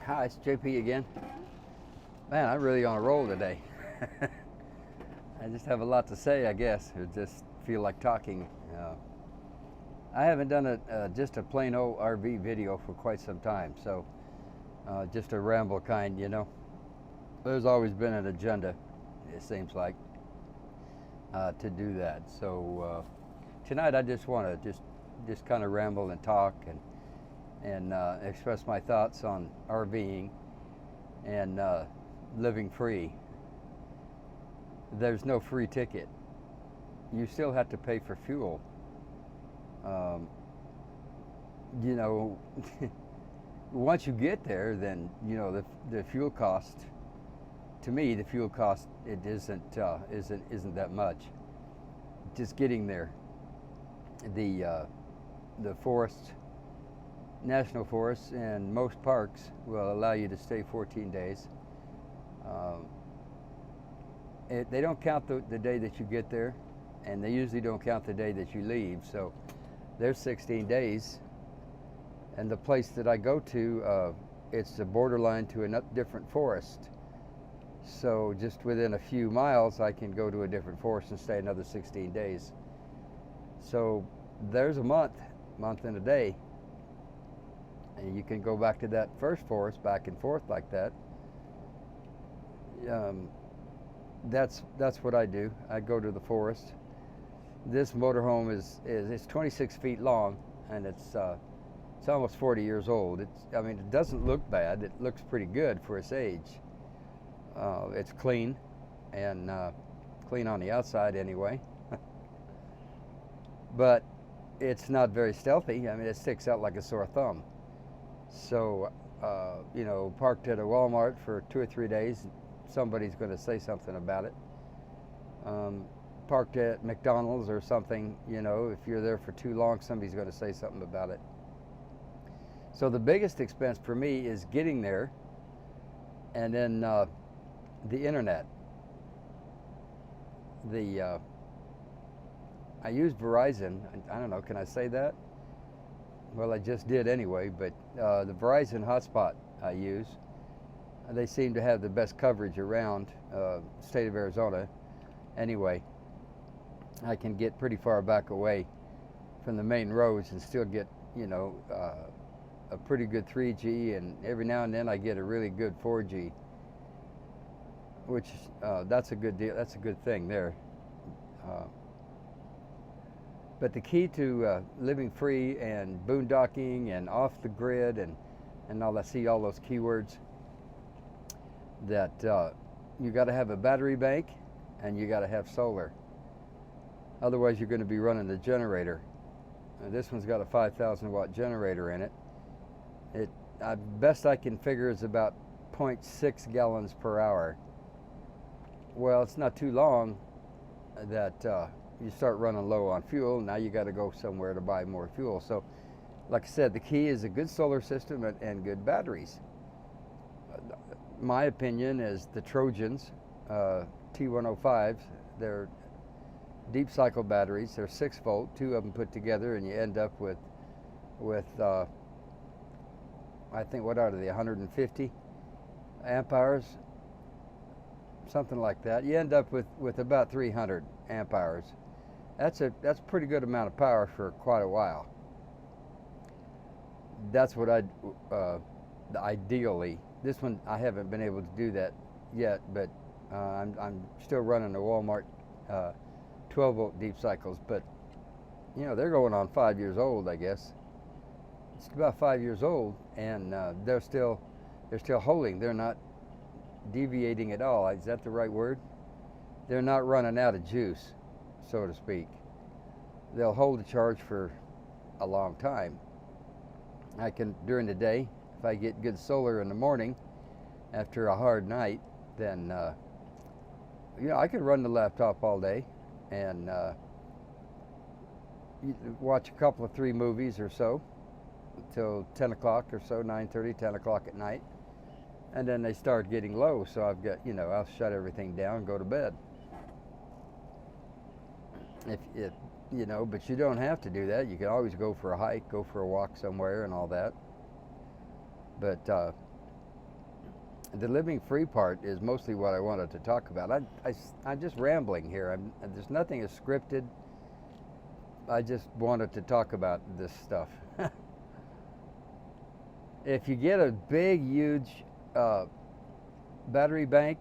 Hi, it's JP again. Man, I'm really on a roll today. I just have a lot to say, I guess, or just feel like talking. I haven't done just a plain old RV video for quite some time, so just a ramble kind, you know. There's always been an agenda, it seems like, to do that. So tonight I just want to just kind of ramble and talk and express my thoughts on RVing and living free. There's no free ticket. You still have to pay for fuel. You know, once you get there, then you know the fuel cost. To me, the fuel cost isn't that much. Just getting there. The forests, national forests, and most parks will allow you to stay 14 days. They don't count the day that you get there, and they usually don't count the day that you leave. So there's 16 days. And the place that I go to, it's the borderline to a different forest. So just within a few miles, I can go to a different forest and stay another 16 days. So there's a month and a day. And you can go back to that first forest, back and forth like that. That's what I do. I go to the forest. This motorhome is 26 feet long, and it's almost 40 years old. I mean, it doesn't look bad. It looks pretty good for its age. It's clean, and clean on the outside anyway. But it's not very stealthy. I mean, it sticks out like a sore thumb. So, you know, parked at a Walmart for 2 or 3 days, somebody's going to say something about it. Parked at McDonald's or something, you know, if you're there for too long, somebody's going to say something about it. So the biggest expense for me is getting there, and then the internet. I use Verizon. I don't know, can I say that? Well, I just did anyway, but the Verizon hotspot I use, they seem to have the best coverage around state of Arizona. Anyway, I can get pretty far back away from the main roads and still get, you know, a pretty good 3G, and every now and then I get a really good 4G, which that's a good deal. That's a good thing there. But the key to living free and boondocking and off the grid and all, I see all those keywords, that you got to have a battery bank and you got to have solar. Otherwise, you're going to be running the generator. This one's got a 5,000 watt generator in it. Best I can figure is about 0.6 gallons per hour. Well, it's not too long that you start running low on fuel. Now you got to go somewhere to buy more fuel. So, like I said, the key is a good solar system and good batteries. My opinion is the Trojans, T105s, they're deep cycle batteries. They're 6 volt, 2 of them put together, and you end up with I think, what are they, 150 amp hours? Something like that. You end up with about 300 amp hours. That's a pretty good amount of power for quite a while. That's what ideally. This one I haven't been able to do that yet, but I'm still running the Walmart 12 volt deep cycles. But you know, they're going on 5 years old, I guess. It's about 5 years old, and they're still holding. They're not deviating at all. Is that the right word? They're not running out of juice, so to speak. They'll hold the charge for a long time. I can, during the day, if I get good solar in the morning after a hard night, then you know, I can run the laptop all day and watch a couple of 3 movies or so until 10 o'clock or so, 9:30, 10 o'clock at night. And then they start getting low, so I've got, you know, I'll shut everything down and go to bed. If you know, but you don't have to do that. You can always go for a hike, go for a walk somewhere and all that. But the living free part is mostly what I wanted to talk about. I'm just rambling here. There's nothing is scripted. I just wanted to talk about this stuff. If you get a big, huge battery bank,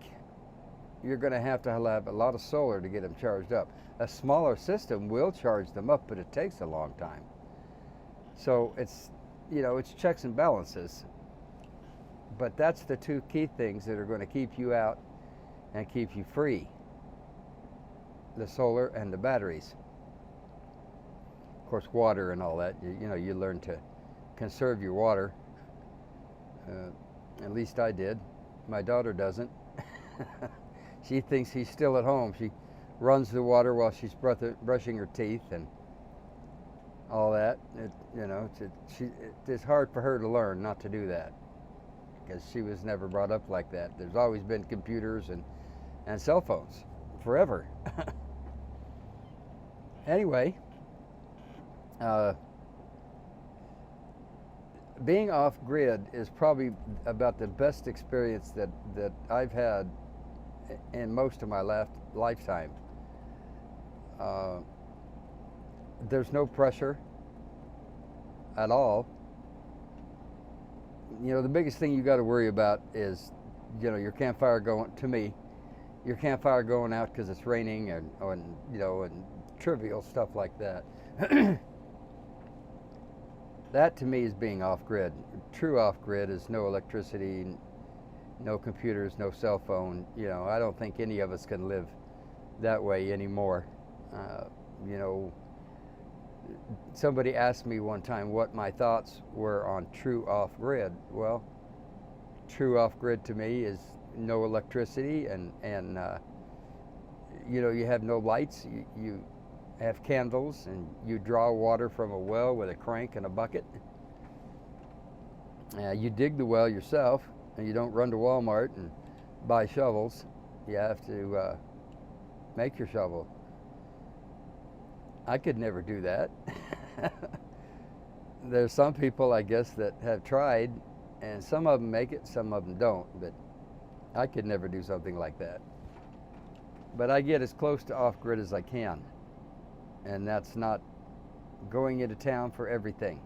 you're going to have a lot of solar to get them charged up. A smaller system will charge them up, but it takes a long time. So it's checks and balances. But that's the two key things that are going to keep you out and keep you free: the solar and the batteries. Of course, water and all that. You learn to conserve your water. At least I did. My daughter doesn't. She thinks he's still at home. She runs the water while she's brushing her teeth and all that. It's hard for her to learn not to do that, because she was never brought up like that. There's always been computers and cell phones forever. Anyway, being off grid is probably about the best experience that I've had in most of my lifetime. There's no pressure at all. The biggest thing you got to worry about is, your campfire going out because it's raining, and trivial stuff like that. That to me is being off grid. True off grid is no electricity, no computers, no cell phone. I don't think any of us can live that way anymore. Somebody asked me one time what my thoughts were on true off grid. Well, true off grid to me is no electricity, and you have no lights. You have candles, and you draw water from a well with a crank and a bucket. You dig the well yourself, and you don't run to Walmart and buy shovels. You have to make your shovel. I could never do that. There's some people, I guess, that have tried, and some of them make it, some of them don't, but I could never do something like that. But I get as close to off-grid as I can, and that's not going into town for everything.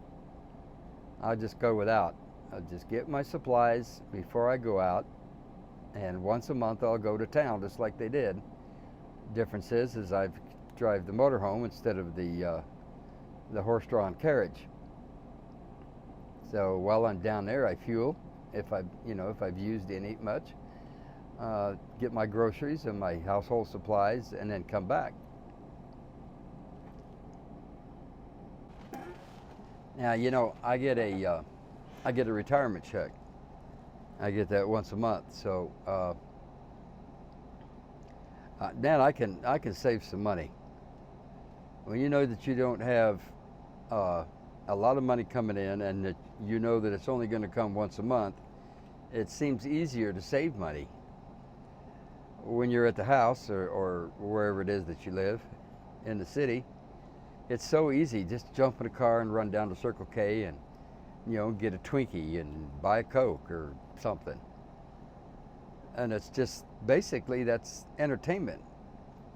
I'll just go without. I'll just get my supplies before I go out, and once a month I'll go to town just like they did. Difference is I drive the motorhome instead of the horse-drawn carriage. So while I'm down there, I fuel if I've used any much, get my groceries and my household supplies, and then come back. Now, I get a retirement check. I get that once a month. So then I can save some money. When you know that you don't have a lot of money coming in, and that you know that it's only going to come once a month, it seems easier to save money. When you're at the house or wherever it is that you live in the city, it's so easy. Just jump in a car and run down to Circle K and get a Twinkie and buy a Coke or something. And it's just basically, that's entertainment.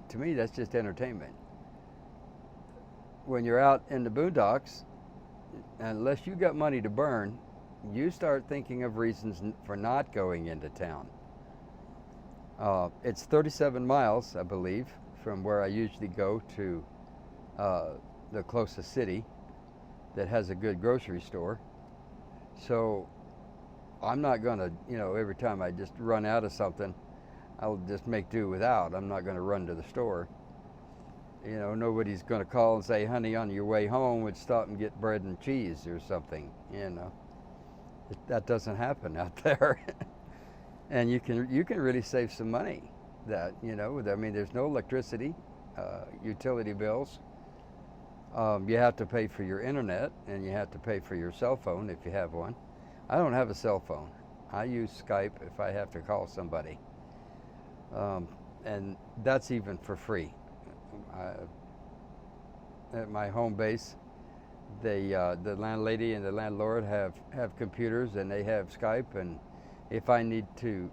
To me, that's just entertainment. When you're out in the boondocks, unless you got money to burn, you start thinking of reasons for not going into town. It's 37 miles, I believe, from where I usually go to the closest city that has a good grocery store. So I'm not going to, every time I just run out of something, I'll just make do without. I'm not going to run to the store. Nobody's going to call and say, honey, on your way home, would stop and get bread and cheese or something. That doesn't happen out there. And you can really save some money. There's no electricity, utility bills. You have to pay for your internet, and you have to pay for your cell phone if you have one. I don't have a cell phone. I use Skype if I have to call somebody. And that's even for free. At my home base, the landlady and the landlord have computers, and they have Skype, and If I need to,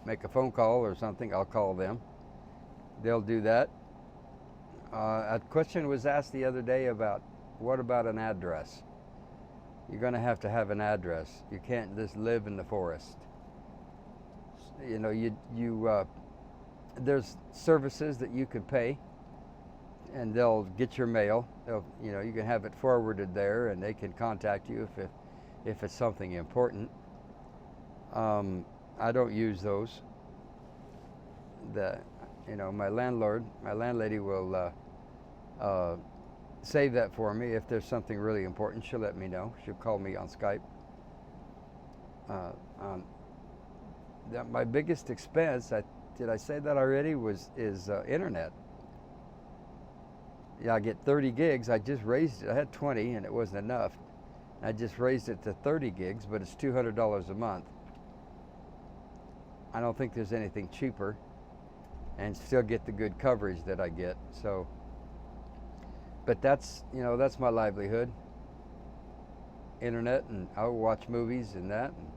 make a phone call or something, I'll call them. They'll do that. A question was asked the other day about, what about an address? You're going to have an address. You can't just live in the forest. There's services that you can pay, and they'll get your mail. You can have it forwarded there, and they can contact you if it's something important. I don't use those. My landlady will save that for me. If there's something really important, she'll let me know. She'll call me on Skype. My biggest expense, did I say that already, is internet. Yeah, I get 30 gigs. I just raised it. I had 20 and it wasn't enough. I just raised it to 30 gigs, but it's $200 a month. I don't think there's anything cheaper, and still get the good coverage that I get. So, but that's my livelihood. Internet, and I'll watch movies and that. And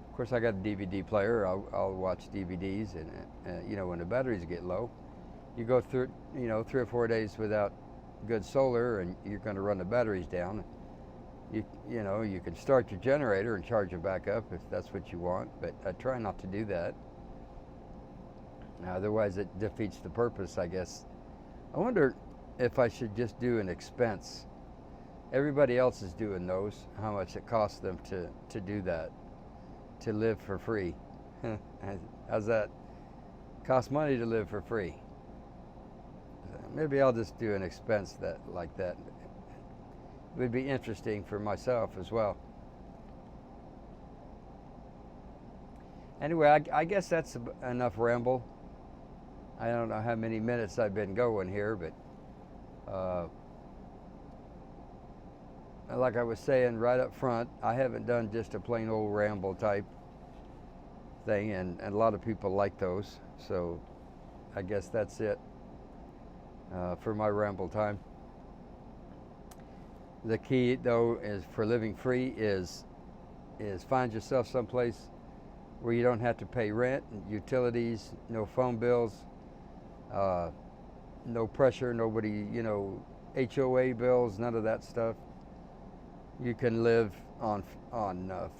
of course, I got a DVD player. I'll watch DVDs, and when the batteries get low, you go through 3 or 4 days without good solar, and you're going to run the batteries down. You can start your generator and charge it back up if that's what you want, but I try not to do that. Otherwise, it defeats the purpose, I guess. I wonder if I should just do an expense. Everybody else is doing those, how much it costs them to do that, to live for free. How's that? Costs money to live for free. Maybe I'll just do an expense like that. It would be interesting for myself as well. Anyway, I guess that's enough ramble. I don't know how many minutes I've been going here, but like I was saying right up front, I haven't done just a plain old ramble type thing, and a lot of people like those. So I guess that's it for my ramble time. The key, though, is for living free is find yourself someplace where you don't have to pay rent, utilities, no phone bills, no pressure, nobody, HOA bills, none of that stuff. You can live in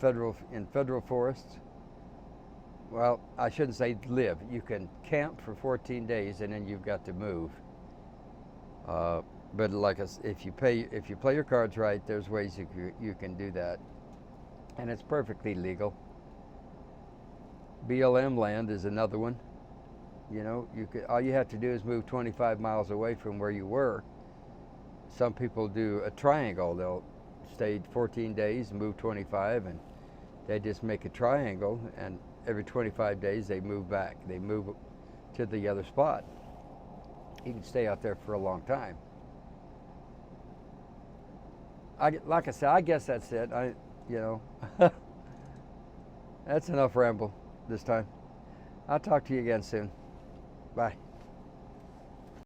federal forests. Well, I shouldn't say live. You can camp for 14 days and then you've got to move. But if you play your cards right, there's ways you can do that, and it's perfectly legal. BLM land is another one. All you have to do is move 25 miles away from where you were. Some people do a triangle. They'll stay 14 days and move 25, and they just make a triangle, and every 25 days they move back. They move to the other spot. You can stay out there for a long time. Like I said, I guess that's it. That's enough ramble this time. I'll talk to you again soon. Bye.